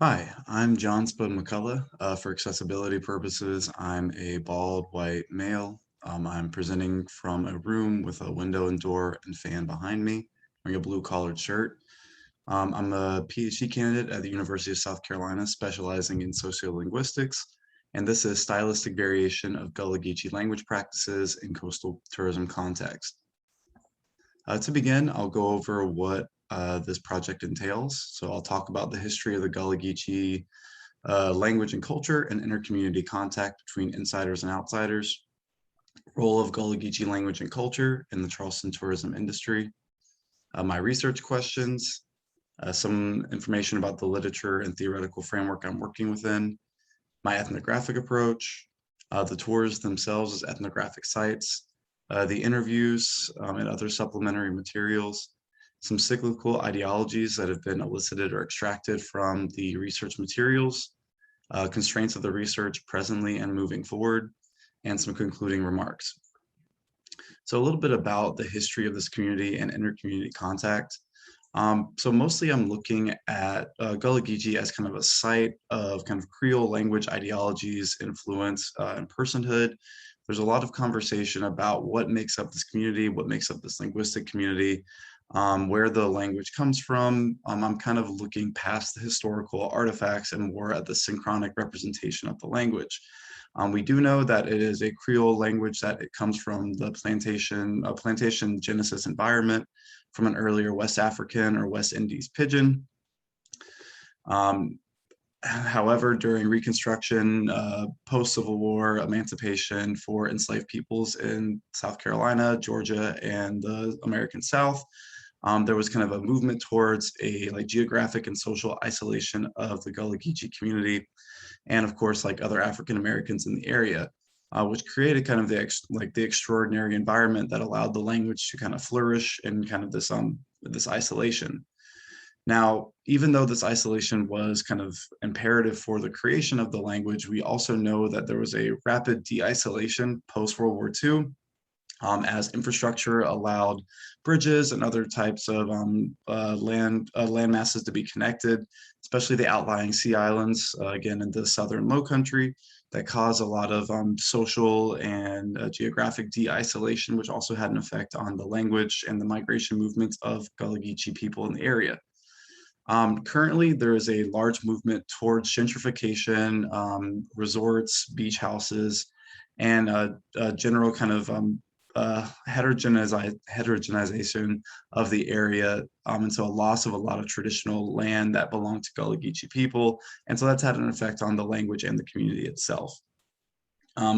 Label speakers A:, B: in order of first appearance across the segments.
A: Hi, I'm John Spud McCullough. For accessibility purposes, I'm a bald white male. I'm presenting from a room with a window and door and fan behind me, wearing a blue collared shirt. I'm a PhD candidate at the University of South Carolina, specializing in sociolinguistics, and this is stylistic variation of Gullah Geechee language practices in coastal tourism context. To begin, I'll go over what this project entails. So I'll talk about the history of the Gullah Geechee language and culture and intercommunity contact between insiders and outsiders, role of Gullah Geechee language and culture in the Charleston tourism industry, my research questions, some information about the literature and theoretical framework I'm working within, my ethnographic approach, the tours themselves as ethnographic sites, the interviews and other supplementary materials, some cyclical ideologies that have been elicited or extracted from the research materials, constraints of the research presently and moving forward, and some concluding remarks. So a little bit about the history of this community and intercommunity contact. So mostly I'm looking at Gullah Geechee as kind of a site of kind of Creole language ideologies, influence, and personhood. There's a lot of conversation about what makes up this community, what makes up this linguistic community, where the language comes from. I'm kind of looking past the historical artifacts and more at the synchronic representation of the language. We do know that it is a Creole language, that it comes from the plantation Genesis environment, from an earlier West African or West Indies pidgin. However, during Reconstruction, post-Civil War, emancipation for enslaved peoples in South Carolina, Georgia, and the American South, there was kind of a movement towards a geographic and social isolation of the Gullah Geechee community, and of course, other African Americans in the area, which created kind of the extraordinary environment that allowed the language to kind of flourish in kind of this isolation. Now, even though this isolation was kind of imperative for the creation of the language, we also know that there was a rapid de-isolation post-World War II, as infrastructure allowed bridges and other types of land masses to be connected, especially the outlying sea islands, again, in the southern low country, that caused a lot of social and geographic de-isolation, which also had an effect on the language and the migration movements of Gullah Geechee people in the area. Currently, there is a large movement towards gentrification, resorts, beach houses, and a general kind of heterogenization of the area, and so a loss of a lot of traditional land that belonged to Gullah Geechee people, and so that's had an effect on the language and the community itself.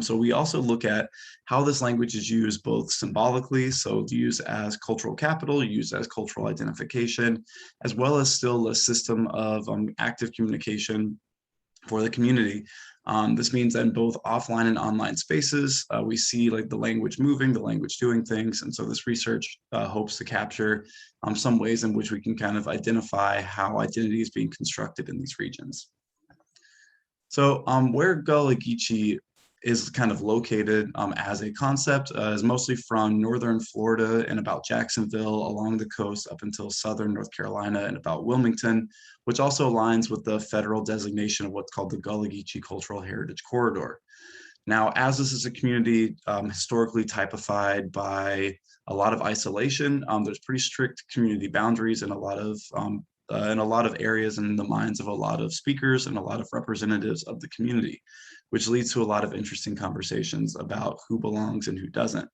A: So we also look at how this language is used both symbolically, so used as cultural capital, used as cultural identification, as well as still a system of active communication for the community. This means that in both offline and online spaces, we see the language moving, the language doing things. And so this research hopes to capture some ways in which we can kind of identify how identity is being constructed in these regions. So where Gullah Geechee is kind of located as a concept is mostly from northern Florida and about Jacksonville along the coast up until southern North Carolina and about Wilmington, which also aligns with the federal designation of what's called the Gullah Geechee Cultural Heritage Corridor. Now, as this is a community historically typified by a lot of isolation, there's pretty strict community boundaries in a lot of areas and in the minds of a lot of speakers and a lot of representatives of the community, which leads to a lot of interesting conversations about who belongs and who doesn't.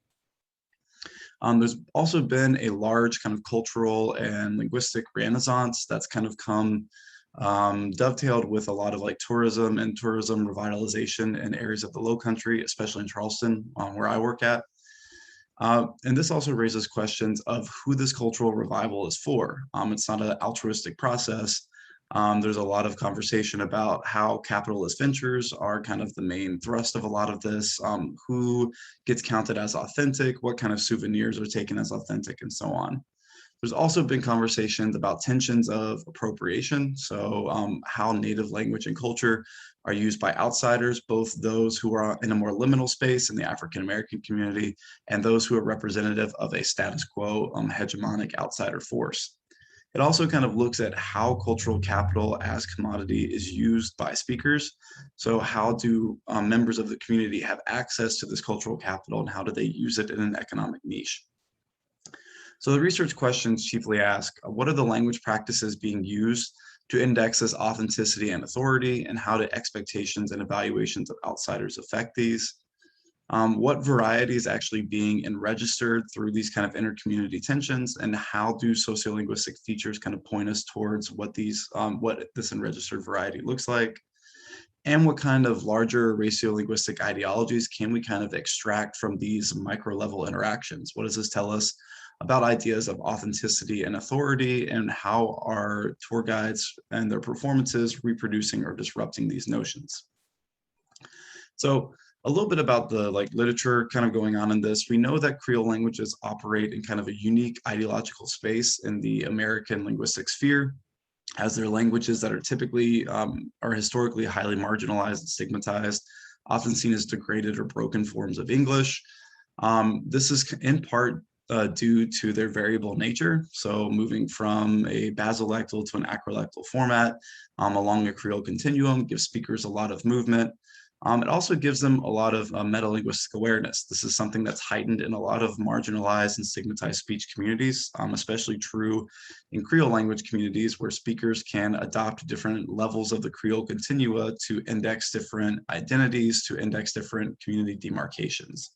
A: There's also been a large kind of cultural and linguistic renaissance that's kind of come dovetailed with a lot of tourism and tourism revitalization in areas of the Low Country, especially in Charleston, where I work at. And this also raises questions of who this cultural revival is for. It's not an altruistic process. There's a lot of conversation about how capitalist ventures are kind of the main thrust of a lot of this, who gets counted as authentic, what kind of souvenirs are taken as authentic, and so on. There's also been conversations about tensions of appropriation, so how native language and culture are used by outsiders, both those who are in a more liminal space in the African American community and those who are representative of a status quo hegemonic outsider force. It also kind of looks at how cultural capital as commodity is used by speakers. So how do members of the community have access to this cultural capital, and how do they use it in an economic niche? So the research questions chiefly ask, what are the language practices being used to index this authenticity and authority, and how do expectations and evaluations of outsiders affect these? What variety is actually being registered through these kind of intercommunity tensions, and how do sociolinguistic features kind of point us towards what this unregistered variety looks like? And what kind of larger ratiolinguistic ideologies can we kind of extract from these micro level interactions? What does this tell us about ideas of authenticity and authority, and how are tour guides and their performances reproducing or disrupting these notions? So a little bit about the literature kind of going on in this. We know that Creole languages operate in kind of a unique ideological space in the American linguistic sphere, as they're languages that are typically are historically highly marginalized and stigmatized, often seen as degraded or broken forms of English. This is in part due to their variable nature. So moving from a basolectal to an acrolectal format along a Creole continuum gives speakers a lot of movement. It also gives them a lot of metalinguistic awareness. This is something that's heightened in a lot of marginalized and stigmatized speech communities, especially true in Creole language communities, where speakers can adopt different levels of the Creole continua to index different identities, to index different community demarcations.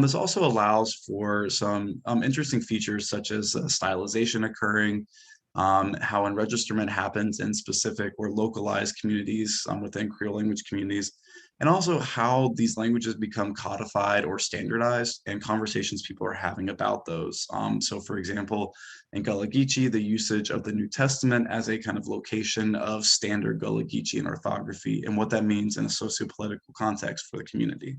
A: This also allows for some interesting features such as stylization occurring, how enregisterment happens in specific or localized communities within Creole language communities, and also how these languages become codified or standardized and conversations people are having about those. So for example, in Gullah Geechee, the usage of the New Testament as a kind of location of standard Gullah Geechee orthography, and what that means in a sociopolitical context for the community.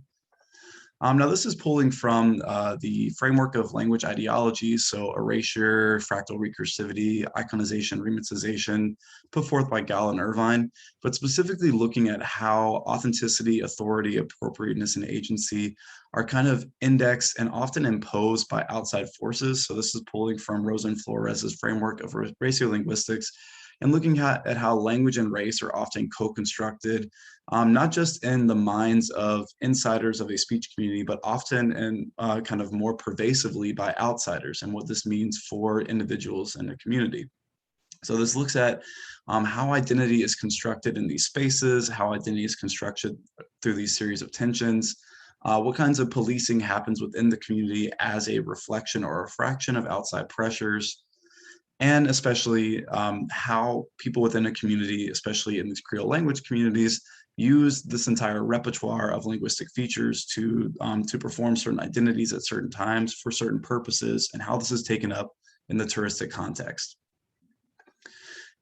A: Now, this is pulling from the framework of language ideologies, so erasure, fractal recursivity, iconization, remixization, put forth by Gall and Irvine, but specifically looking at how authenticity, authority, appropriateness, and agency are kind of indexed and often imposed by outside forces. So this is pulling from Rosa and Flores's framework of ratiolinguistics, and looking at how language and race are often co-constructed, not just in the minds of insiders of a speech community, but often and kind of more pervasively by outsiders, and what this means for individuals in a community. So this looks at how identity is constructed in these spaces, how identity is constructed through these series of tensions, what kinds of policing happens within the community as a reflection or a fraction of outside pressures, and especially how people within a community, especially in these Creole language communities, use this entire repertoire of linguistic features to perform certain identities at certain times for certain purposes, and how this is taken up in the touristic context.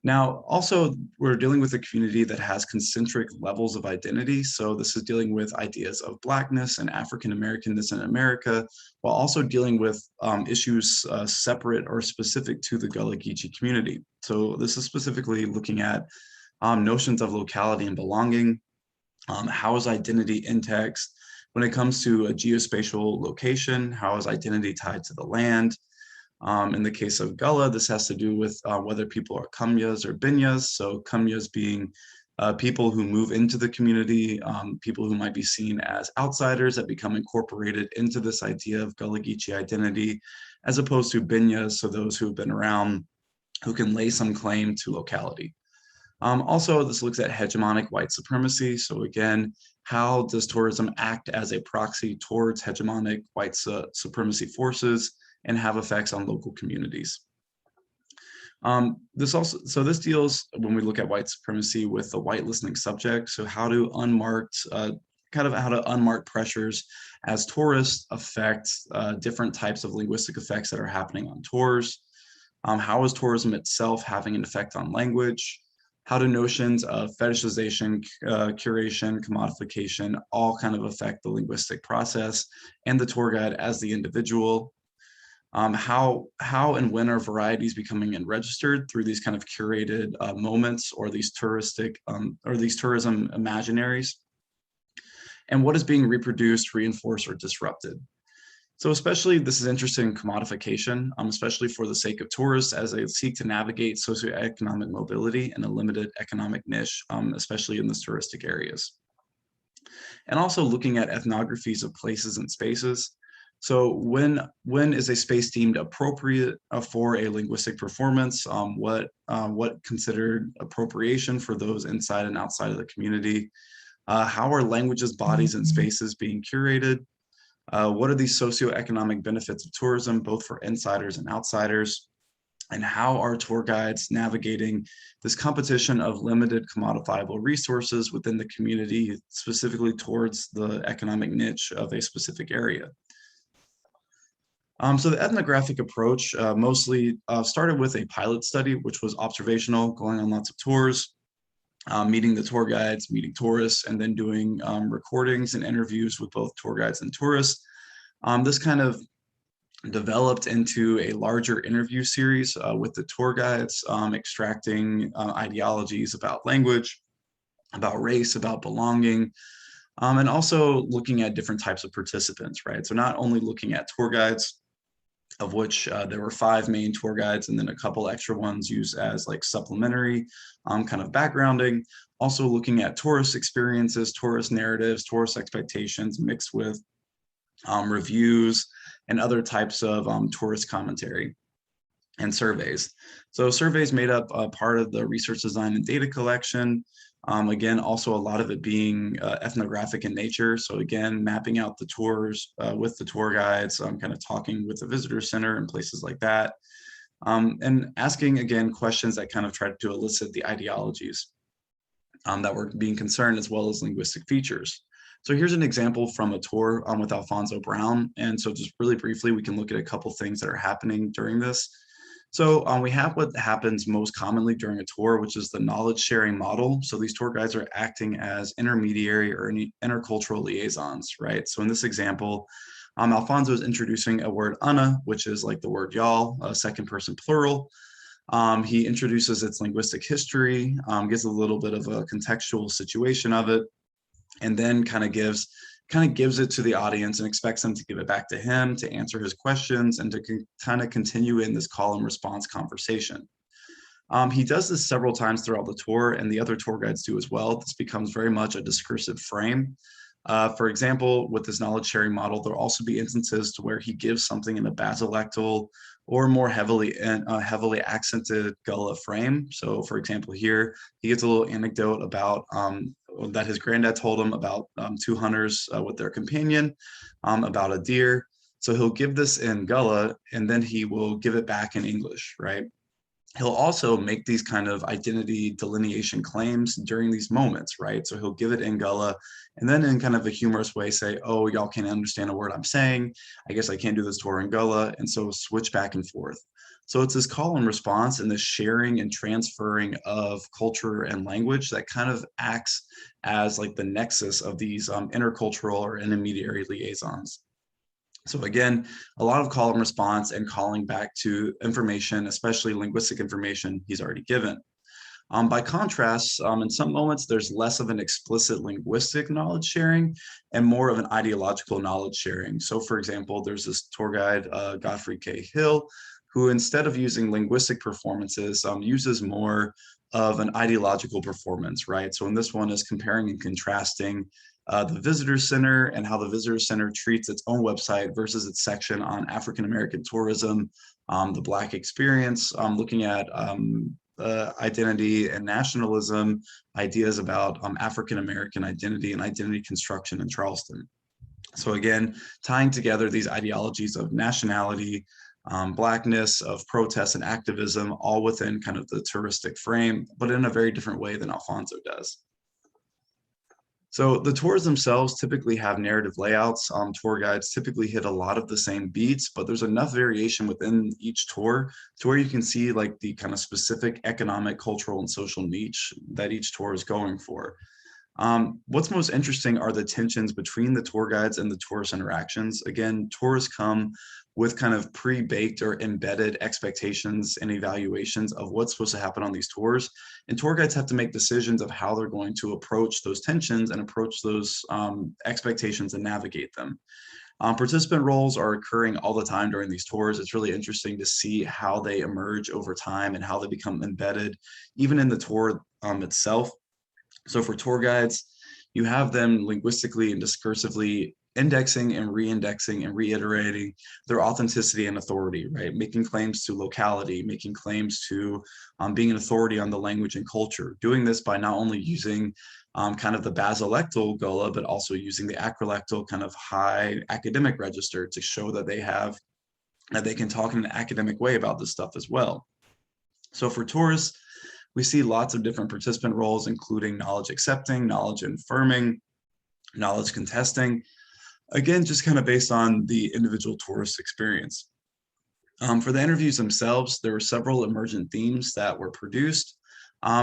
A: Now, also, we're dealing with a community that has concentric levels of identity. So this is dealing with ideas of Blackness and African Americanness in America, while also dealing with issues separate or specific to the Gullah Geechee community. So this is specifically looking at notions of locality and belonging. How is identity indexed when it comes to a geospatial location? How is identity tied to the land? In the case of Gullah, this has to do with whether people are Kumyas or Binyas. So Kumyas being people who move into the community, people who might be seen as outsiders that become incorporated into this idea of Gullah Geechee identity, as opposed to Binyas, so those who have been around, who can lay some claim to locality. Also, this looks at hegemonic white supremacy. So again, how does tourism act as a proxy towards hegemonic white supremacy forces and have effects on local communities? This deals, when we look at white supremacy, with the white listening subject. So how do unmarked pressures as tourists affect different types of linguistic effects that are happening on tours? How is tourism itself having an effect on language? How do notions of fetishization, curation, commodification all kind of affect the linguistic process and the tour guide as the individual? How and when are varieties becoming enregistered through these kind of curated moments, or these tourism imaginaries? And what is being reproduced, reinforced, or disrupted? So especially this is interesting in commodification, especially for the sake of tourists as they seek to navigate socioeconomic mobility in a limited economic niche, especially in the touristic areas. And also looking at ethnographies of places and spaces. So when is a space deemed appropriate for a linguistic performance? What considered appropriation for those inside and outside of the community? How are languages, bodies, and spaces being curated? What are these socioeconomic benefits of tourism, both for insiders and outsiders? And how are tour guides navigating this competition of limited commodifiable resources within the community, specifically towards the economic niche of a specific area? So the ethnographic approach mostly started with a pilot study, which was observational, going on lots of tours, meeting the tour guides, meeting tourists, and then doing recordings and interviews with both tour guides and tourists. This kind of developed into a larger interview series with the tour guides, extracting ideologies about language, about race, about belonging, and also looking at different types of participants, right? So not only looking at tour guides, of which there were 5 main tour guides and then a couple extra ones used as like supplementary kind of backgrounding. Also looking at tourist experiences, tourist narratives, tourist expectations mixed with reviews and other types of tourist commentary and surveys. So surveys made up part of the research design and data collection. Again, also a lot of it being ethnographic in nature. So again, mapping out the tours with the tour guides, kind of talking with the visitor center and places like that. And asking, again, questions that kind of try to elicit the ideologies that were being concerned, as well as linguistic features. So here's an example from a tour with Alfonso Brown. And so just really briefly, we can look at a couple things that are happening during this. So we have what happens most commonly during a tour, which is the knowledge sharing model. So these tour guides are acting as intermediary or intercultural liaisons, right? So in this example, Alfonso is introducing a word "ana," which is like the word y'all, second person plural. He introduces its linguistic history, gives a little bit of a contextual situation of it, and then kind of gives it to the audience and expects them to give it back to him to answer his questions and to kind of continue in this call and response conversation. He does this several times throughout the tour, and the other tour guides do as well. This becomes very much a discursive frame. For example, with this knowledge sharing model, there'll also be instances to where he gives something in a basilectal or more heavily accented Gullah frame. So for example, here, he gives a little anecdote about that his granddad told him about 2 hunters with their companion, about a deer. So he'll give this in Gullah, and then he will give it back in English, right? He'll also make these kind of identity delineation claims during these moments, right? So he'll give it in Gullah, and then in kind of a humorous way say, oh, y'all can't understand a word I'm saying. I guess I can't do this tour in Gullah. And so switch back and forth. So it's this call and response and this sharing and transferring of culture and language that kind of acts as like the nexus of these intercultural or intermediary liaisons. So again, a lot of call and response and calling back to information, especially linguistic information he's already given. By contrast, in some moments, there's less of an explicit linguistic knowledge sharing and more of an ideological knowledge sharing. So for example, there's this tour guide, Godfrey K. Hill, who instead of using linguistic performances, uses more of an ideological performance, right? So in this one is comparing and contrasting the visitor center and how the visitor center treats its own website versus its section on African American tourism, the Black experience, looking at identity and nationalism, ideas about African American identity and identity construction in Charleston. So again, tying together these ideologies of nationality, Blackness, of protest and activism, all within kind of the touristic frame, but in a very different way than Alfonso does. So the tours themselves typically have narrative layouts. Tour guides typically hit a lot of the same beats, but there's enough variation within each tour to where you can see like the kind of specific economic, cultural, and social niche that each tour is going for. What's most interesting are the tensions between the tour guides and the tourist interactions. Again, tours come with kind of pre-baked or embedded expectations and evaluations of what's supposed to happen on these tours. And tour guides have to make decisions of how they're going to approach those tensions and approach those expectations and navigate them. Participant roles are occurring all the time during these tours. It's really interesting to see how they emerge over time and how they become embedded, even in the tour itself. So for tour guides, you have them linguistically and discursively indexing and re-indexing and reiterating their authenticity and authority, right? Making claims to locality, making claims to being an authority on the language and culture. Doing this by not only using kind of the basilectal Gullah, but also using the acrolectal kind of high academic register to show that they can talk in an academic way about this stuff as well. So for tourists, we see lots of different participant roles, including knowledge accepting, knowledge affirming, knowledge contesting. Again, just kind of based on the individual tourist experience. For the interviews themselves, there were several emergent themes that were produced.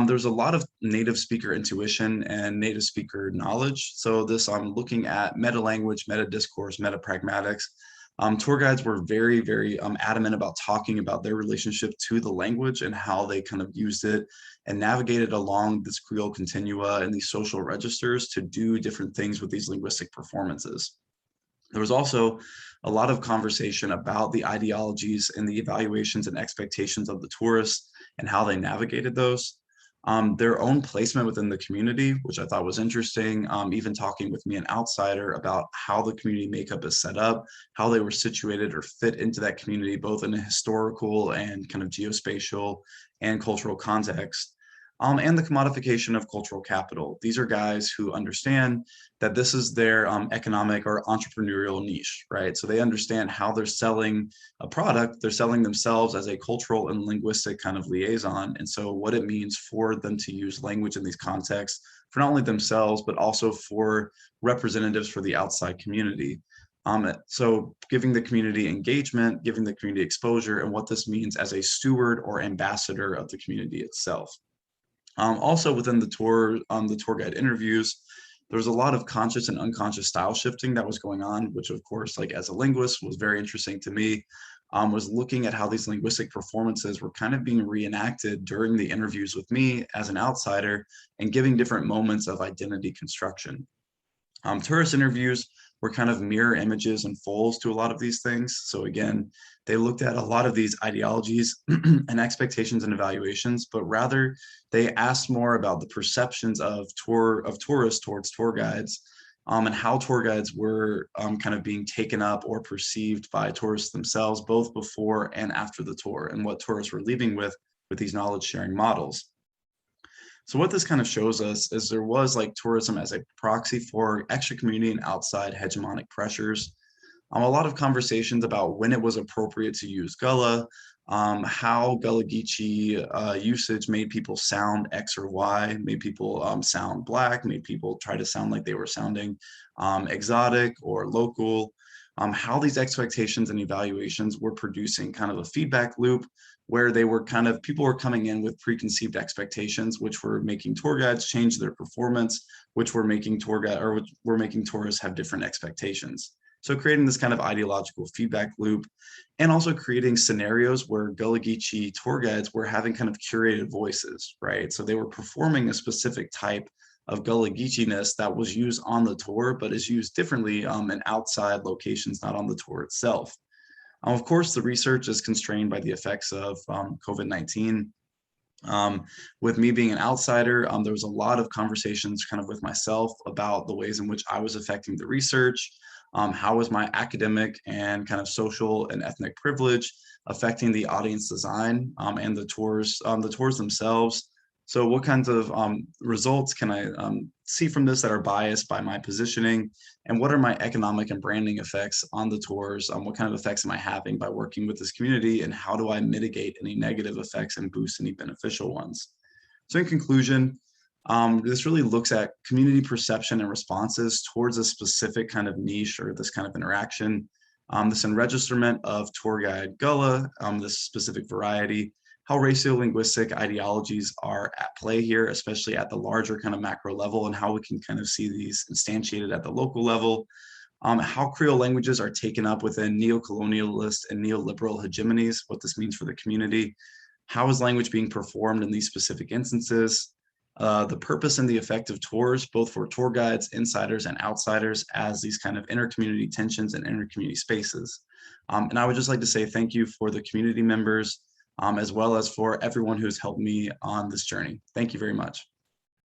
A: There's a lot of native speaker intuition and native speaker knowledge. So this, I'm looking at meta language, meta discourse, meta pragmatics. Tour guides were very, very adamant about talking about their relationship to the language and how they kind of used it and navigated along this Creole continua and these social registers to do different things with these linguistic performances. There was also a lot of conversation about the ideologies and the evaluations and expectations of the tourists and how they navigated those. Their own placement within the community, which I thought was interesting, even talking with me, an outsider, about how the community makeup is set up, how they were situated or fit into that community, both in a historical and kind of geospatial and cultural context. And the commodification of cultural capital. These are guys who understand that this is their economic or entrepreneurial niche, right? So they understand how they're selling a product, they're selling themselves as a cultural and linguistic kind of liaison. And so what it means for them to use language in these contexts for not only themselves, but also for representatives for the outside community. So giving the community engagement, giving the community exposure, and what this means as a steward or ambassador of the community itself. Also within the tour guide interviews, there was a lot of conscious and unconscious style shifting that was going on, which of course, like as a linguist, was very interesting to me, was looking at how these linguistic performances were kind of being reenacted during the interviews with me as an outsider and giving different moments of identity construction. Tourist interviews were kind of mirror images and folds to a lot of these things. So again, they looked at a lot of these ideologies and expectations and evaluations, but rather they asked more about the perceptions of tourists towards tour guides, and how tour guides were kind of being taken up or perceived by tourists themselves, both before and after the tour, and what tourists were leaving with these knowledge sharing models. So what this kind of shows us is there was like tourism as a proxy for extra community and outside hegemonic pressures. A lot of conversations about when it was appropriate to use Gullah, how Gullah Geechee usage made people sound X or Y, made people sound Black, made people try to sound like they were sounding exotic or local, how these expectations and evaluations were producing kind of a feedback loop where they were kind of, people were coming in with preconceived expectations, which were making tour guides change their performance, which were making tourists have different expectations. So creating this kind of ideological feedback loop, and also creating scenarios where Gullah Geechee tour guides were having kind of curated voices, right? So they were performing a specific type of Gullah Geechee-ness that was used on the tour, but is used differently in outside locations, not on the tour itself. Of course, the research is constrained by the effects of COVID-19. With me being an outsider, there was a lot of conversations kind of with myself about the ways in which I was affecting the research. How was my academic and kind of social and ethnic privilege affecting the audience design and the tours themselves? So what kinds of results can I see from this that are biased by my positioning? And what are my economic and branding effects on the tours? What kind of effects am I having by working with this community? And how do I mitigate any negative effects and boost any beneficial ones? So in conclusion, this really looks at community perception and responses towards a specific kind of niche or this kind of interaction. This enregisterment of tour guide Gullah, this specific variety, how racial-linguistic ideologies are at play here, especially at the larger kind of macro level, and how we can kind of see these instantiated at the local level, how Creole languages are taken up within neo-colonialist and neoliberal hegemonies, what this means for the community, how is language being performed in these specific instances, the purpose and the effect of tours, both for tour guides, insiders, and outsiders, as these kind of inter-community tensions and inter-community spaces. And I would just like to say thank you for the community members, as well as for everyone who's helped me on this journey. Thank you very much.